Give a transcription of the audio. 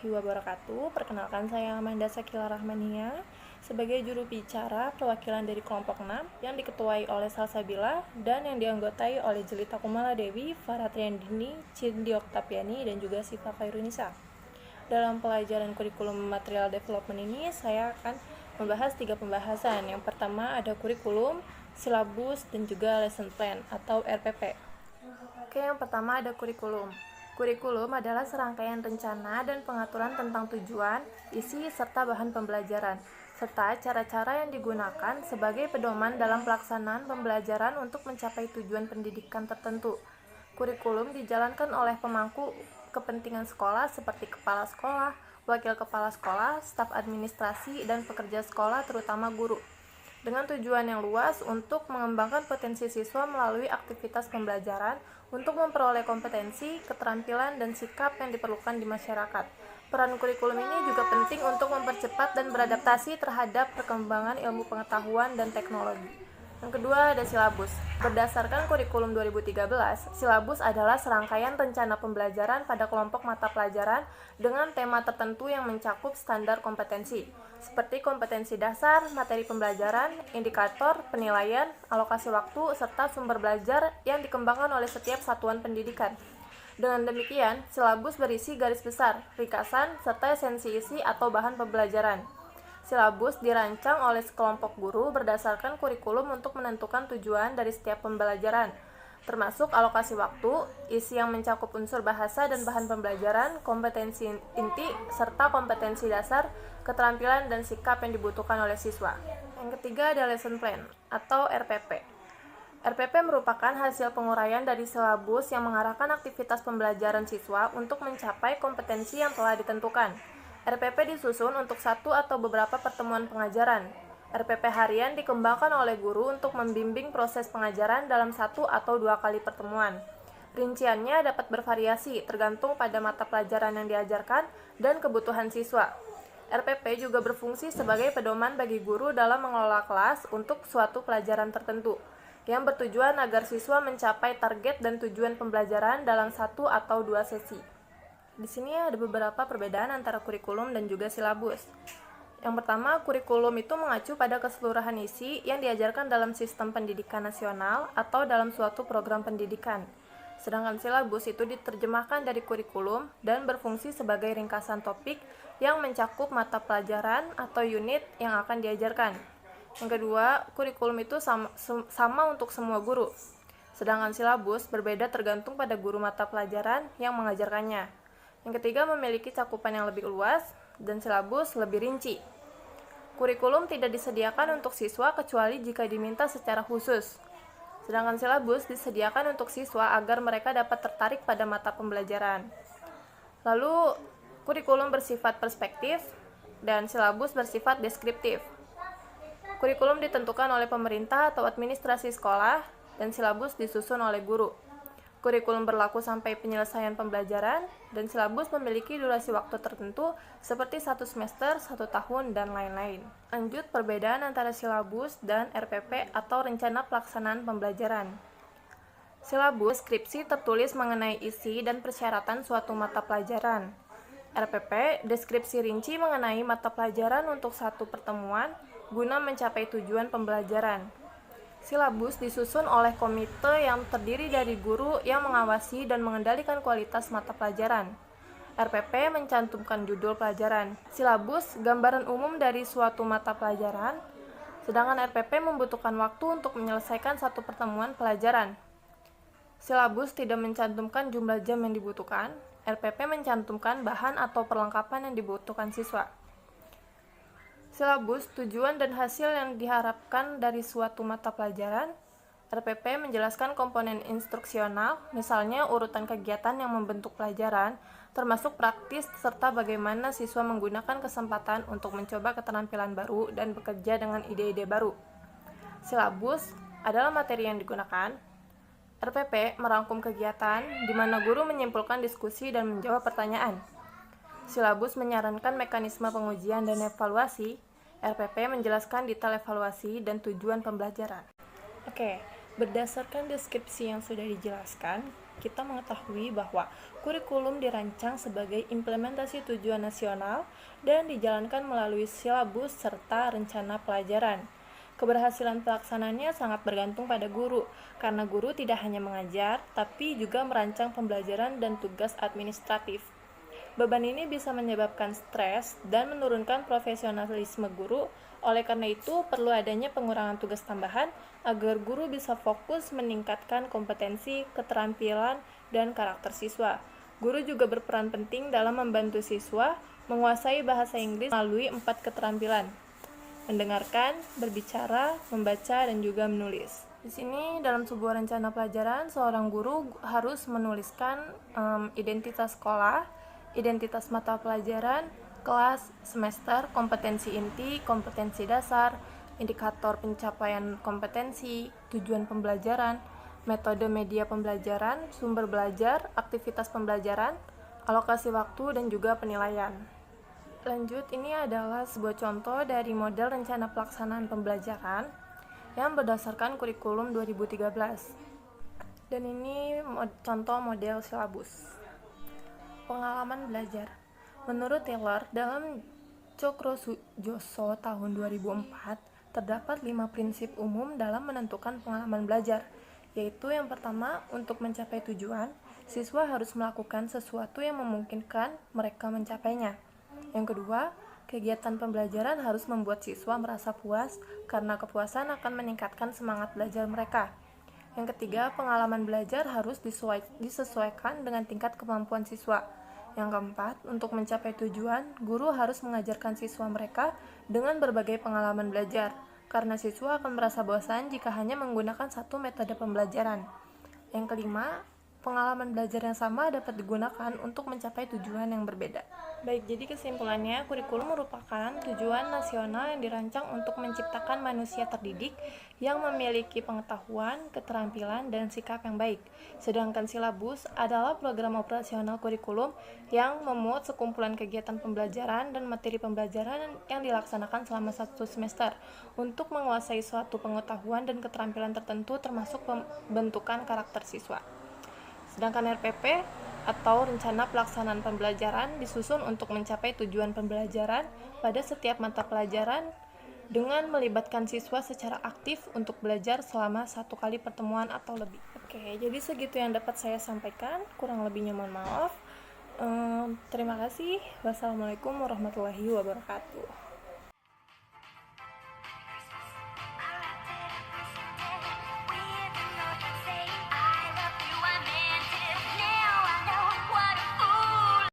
warahmatullahi wabarakatuh. Perkenalkan, saya Amanda Sakila Rahmania sebagai juru bicara perwakilan dari kelompok 6 yang diketuai oleh Salsabila dan yang dianggotai oleh Jelita Kumala Dewi, Farah Triandini, Cindy Oktaviani, dan juga Siva Khairunisa. Dalam pelajaran kurikulum material development ini, saya akan membahas 3 pembahasan. Yang pertama ada kurikulum, silabus, dan juga lesson plan atau RPP. Oke, yang pertama ada kurikulum. Kurikulum adalah serangkaian rencana dan pengaturan tentang tujuan, isi, serta bahan pembelajaran, serta cara-cara yang digunakan sebagai pedoman dalam pelaksanaan pembelajaran untuk mencapai tujuan pendidikan tertentu. Kurikulum dijalankan oleh pemangku kepentingan sekolah seperti kepala sekolah, wakil kepala sekolah, staf administrasi, dan pekerja sekolah terutama guru, dengan tujuan yang luas untuk mengembangkan potensi siswa melalui aktivitas pembelajaran untuk memperoleh kompetensi, keterampilan, dan sikap yang diperlukan di masyarakat. Peran kurikulum ini juga penting untuk mempercepat dan beradaptasi terhadap perkembangan ilmu pengetahuan dan teknologi. Yang kedua ada silabus. Berdasarkan kurikulum 2013, silabus adalah serangkaian rencana pembelajaran pada kelompok mata pelajaran dengan tema tertentu yang mencakup standar kompetensi, seperti kompetensi dasar, materi pembelajaran, indikator, penilaian, alokasi waktu, serta sumber belajar yang dikembangkan oleh setiap satuan pendidikan. Dengan demikian, silabus berisi garis besar, ringkasan, serta esensi isi atau bahan pembelajaran. Silabus dirancang oleh sekelompok guru berdasarkan kurikulum untuk menentukan tujuan dari setiap pembelajaran, termasuk alokasi waktu, isi yang mencakup unsur bahasa dan bahan pembelajaran, kompetensi inti, serta kompetensi dasar, keterampilan, dan sikap yang dibutuhkan oleh siswa. Yang ketiga ada lesson plan atau RPP. RPP merupakan hasil penguraian dari silabus yang mengarahkan aktivitas pembelajaran siswa untuk mencapai kompetensi yang telah ditentukan. RPP disusun untuk satu atau beberapa pertemuan pengajaran. RPP harian dikembangkan oleh guru untuk membimbing proses pengajaran dalam 1 atau 2 kali pertemuan. Rinciannya dapat bervariasi tergantung pada mata pelajaran yang diajarkan dan kebutuhan siswa. RPP juga berfungsi sebagai pedoman bagi guru dalam mengelola kelas untuk suatu pelajaran tertentu, yang bertujuan agar siswa mencapai target dan tujuan pembelajaran dalam 1 atau 2 sesi. Di sini ada beberapa perbedaan antara kurikulum dan juga silabus. Yang pertama, kurikulum itu mengacu pada keseluruhan isi yang diajarkan dalam sistem pendidikan nasional atau dalam suatu program pendidikan. Sedangkan silabus itu diterjemahkan dari kurikulum dan berfungsi sebagai ringkasan topik yang mencakup mata pelajaran atau unit yang akan diajarkan. Yang kedua, kurikulum itu sama untuk semua guru. Sedangkan silabus berbeda tergantung pada guru mata pelajaran yang mengajarkannya. Yang ketiga, memiliki cakupan yang lebih luas dan silabus lebih rinci. Kurikulum tidak disediakan untuk siswa kecuali jika diminta secara khusus. Sedangkan silabus disediakan untuk siswa agar mereka dapat tertarik pada mata pembelajaran. Lalu, kurikulum bersifat perspektif dan silabus bersifat deskriptif. Kurikulum ditentukan oleh pemerintah atau administrasi sekolah dan silabus disusun oleh guru. Kurikulum berlaku sampai penyelesaian pembelajaran, dan silabus memiliki durasi waktu tertentu seperti 1 semester, 1 tahun, dan lain-lain. Lanjut, perbedaan antara silabus dan RPP atau rencana pelaksanaan pembelajaran. Silabus deskripsi tertulis mengenai isi dan persyaratan suatu mata pelajaran. RPP deskripsi rinci mengenai mata pelajaran untuk satu pertemuan guna mencapai tujuan pembelajaran. Silabus disusun oleh komite yang terdiri dari guru yang mengawasi dan mengendalikan kualitas mata pelajaran. RPP mencantumkan judul pelajaran. Silabus gambaran umum dari suatu mata pelajaran, sedangkan RPP membutuhkan waktu untuk menyelesaikan satu pertemuan pelajaran. Silabus tidak mencantumkan jumlah jam yang dibutuhkan. RPP mencantumkan bahan atau perlengkapan yang dibutuhkan siswa. Silabus, tujuan dan hasil yang diharapkan dari suatu mata pelajaran. RPP menjelaskan komponen instruksional, misalnya urutan kegiatan yang membentuk pelajaran, termasuk praktis serta bagaimana siswa menggunakan kesempatan untuk mencoba keterampilan baru dan bekerja dengan ide-ide baru. Silabus adalah materi yang digunakan. RPP merangkum kegiatan, di mana guru menyimpulkan diskusi dan menjawab pertanyaan. Silabus menyarankan mekanisme pengujian dan evaluasi. RPP menjelaskan detail evaluasi dan tujuan pembelajaran. Oke, berdasarkan deskripsi yang sudah dijelaskan, kita mengetahui bahwa kurikulum dirancang sebagai implementasi tujuan nasional dan dijalankan melalui silabus serta rencana pelajaran. Keberhasilan pelaksanaannya sangat bergantung pada guru, karena guru tidak hanya mengajar, tapi juga merancang pembelajaran dan tugas administratif. Beban ini bisa menyebabkan stres dan menurunkan profesionalisme guru. Oleh karena itu, perlu adanya pengurangan tugas tambahan agar guru bisa fokus meningkatkan kompetensi, keterampilan, dan karakter siswa. Guru juga berperan penting dalam membantu siswa menguasai bahasa Inggris melalui 4 keterampilan: mendengarkan, berbicara, membaca, dan juga menulis. Di sini dalam sebuah rencana pelajaran, seorang guru harus menuliskan identitas sekolah, identitas mata pelajaran, kelas, semester, kompetensi inti, kompetensi dasar, indikator pencapaian kompetensi, tujuan pembelajaran, metode media pembelajaran, sumber belajar, aktivitas pembelajaran, alokasi waktu, dan juga penilaian. Lanjut, ini adalah sebuah contoh dari model rencana pelaksanaan pembelajaran yang berdasarkan kurikulum 2013. Dan ini contoh model silabus. Pengalaman belajar. Menurut Taylor, dalam Cokrojoso tahun 2004, terdapat 5 prinsip umum dalam menentukan pengalaman belajar, yaitu yang pertama, untuk mencapai tujuan, siswa harus melakukan sesuatu yang memungkinkan mereka mencapainya. Yang kedua, kegiatan pembelajaran harus membuat siswa merasa puas karena kepuasan akan meningkatkan semangat belajar mereka. Yang ketiga, pengalaman belajar harus disesuaikan dengan tingkat kemampuan siswa. Yang keempat, untuk mencapai tujuan, guru harus mengajarkan siswa mereka dengan berbagai pengalaman belajar, karena siswa akan merasa bosan jika hanya menggunakan satu metode pembelajaran. Yang kelima, pengalaman belajar yang sama dapat digunakan untuk mencapai tujuan yang berbeda. Baik, jadi kesimpulannya, kurikulum merupakan tujuan nasional yang dirancang untuk menciptakan manusia terdidik yang memiliki pengetahuan, keterampilan, dan sikap yang baik. Sedangkan silabus adalah program operasional kurikulum yang memuat sekumpulan kegiatan pembelajaran dan materi pembelajaran yang dilaksanakan selama 1 semester untuk menguasai suatu pengetahuan dan keterampilan tertentu termasuk pembentukan karakter siswa. Sedangkan RPP atau Rencana Pelaksanaan Pembelajaran disusun untuk mencapai tujuan pembelajaran pada setiap mata pelajaran dengan melibatkan siswa secara aktif untuk belajar selama 1 kali pertemuan atau lebih. Oke, jadi segitu yang dapat saya sampaikan, kurang lebihnya mohon maaf. Terima kasih. Wassalamualaikum warahmatullahi wabarakatuh.